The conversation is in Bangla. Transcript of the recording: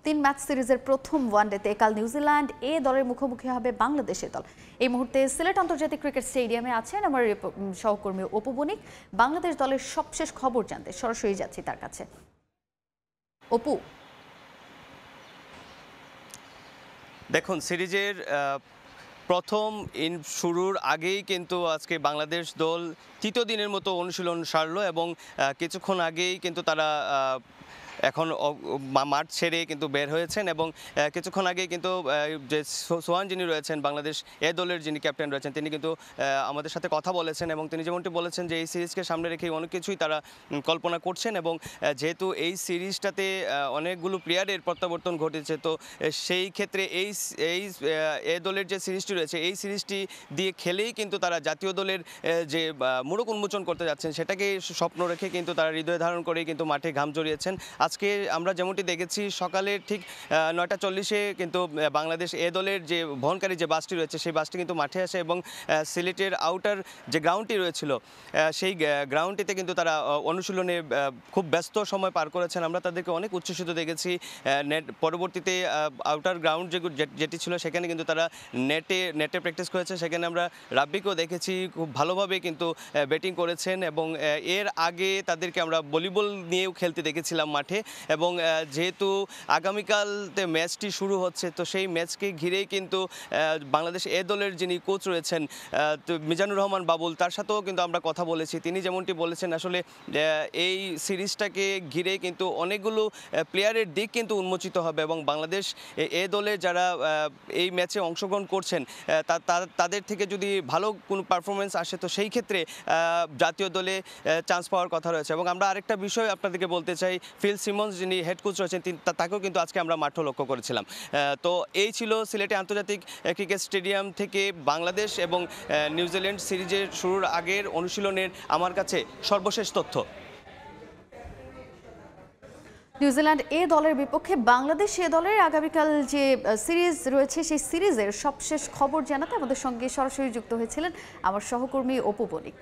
3 ম্যাচ সিরিজের প্রথম ওয়ানডেতে কাল নিউজিল্যান্ড এ দলের মুখোমুখি হবে বাংলাদেশের দল। এই মুহূর্তে সিলেট আন্তর্জাতিক ক্রিকেট স্টেডিয়ামে আছেন আমার সহকর্মী অপু বণিক। বাংলাদেশ দলের সবশেষ খবর জানতে সরাসরি যাচ্ছি তার কাছে। অপু, দেখুন, সিরিজের প্রথম শুরুর আগেই কিন্তু আজকে বাংলাদেশ দল তৃতীয় দিনের মতো অনুশীলন সারলো এবং কিছুক্ষণ আগেই কিন্তু তারা এখন মাঠ ছেড়ে কিন্তু বের হয়েছেন এবং কিছুক্ষণ আগেই কিন্তু যে সোহান যিনি রয়েছেন বাংলাদেশ এ দলের যিনি ক্যাপ্টেন রয়েছেন তিনি কিন্তু আমাদের সাথে কথা বলেছেন এবং তিনি যেমনটি বলেছেন যে এই সিরিজকে সামনে রেখে অনেক কিছুই তারা কল্পনা করছেন এবং যেহেতু এই সিরিজটাতে অনেকগুলো প্লেয়ারের প্রত্যাবর্তন ঘটেছে, তো সেই ক্ষেত্রে এই এ দলের যে সিরিজটি রয়েছে এই সিরিজটি দিয়ে খেলেই কিন্তু তারা জাতীয় দলের যে মোড়ক উন্মোচন করতে যাচ্ছেন সেটাকে স্বপ্ন রেখে কিন্তু তারা হৃদয় ধারণ করেই কিন্তু মাঠে ঘাম জড়িয়েছেন। আজকে আমরা যেমনটি দেখেছি সকালে ঠিক 9:40-এ কিন্তু বাংলাদেশ এ দলের যে বহনকারী যে বাসটি রয়েছে সেই বাসটি কিন্তু মাঠে আসে এবং সিলেটের আউটার যে গ্রাউন্ডটি রয়েছিল সেই গ্রাউন্ডটিতে কিন্তু তারা অনুশীলনে খুব ব্যস্ত সময় পার করেছেন। আমরা তাদেরকে অনেক উচ্ছ্বসিত দেখেছি। পরবর্তীতে আউটার গ্রাউন্ড যেটি ছিল সেখানে কিন্তু তারা নেটে প্র্যাকটিস করেছে। সেখানে আমরা রাব্বিকেও দেখেছি খুব ভালোভাবে কিন্তু ব্যাটিং করেছেন এবং এর আগে তাদেরকে আমরা ভলিবল নিয়েও খেলতে দেখেছিলাম মাঠে। এবং যেহেতু আগামীকালতে ম্যাচটি শুরু হচ্ছে, তো সেই ম্যাচকে ঘিরেই কিন্তু বাংলাদেশ এ দলের যিনি কোচ রয়েছেন মিজানুর রহমান বাবুল, তার সাথেও কিন্তু আমরা কথা বলেছি। তিনি যেমনটি বলেছেন আসলে এই সিরিজটাকে ঘিরে কিন্তু অনেকগুলো প্লেয়ারের দিক কিন্তু উন্মোচিত হবে এবং বাংলাদেশ এ দলে যারা এই ম্যাচে অংশগ্রহণ করছেন তাদের থেকে যদি ভালো কোনো পারফরমেন্স আসে তো সেই ক্ষেত্রে জাতীয় দলে চান্স পাওয়ার কথা রয়েছে। এবং আমরা আরেকটা বিষয় আপনাদেরকে বলতে চাই, ফিল সিমন্স যিনি হেড কোচ রয়েছেন তাকেও কিন্তু আজকে আমরা মাঠে লক্ষ্য করেছিলাম। তো এই ছিল সিলেটে আন্তর্জাতিক ক্রিকেট স্টেডিয়াম থেকে বাংলাদেশ এবং নিউজিল্যান্ড সিরিজের শুরুর আগের অনুশীলনের আমার কাছে সর্বশেষ তথ্য। নিউজিল্যান্ড এ দলের বিপক্ষে বাংলাদেশ এ দলের আগামীকাল যে সিরিজ রয়েছে সেই সিরিজের সবশেষ খবর জানাতে আমাদের সঙ্গে সরাসরি যুক্ত হয়েছিলেন আমার সহকর্মী অপু বণিক।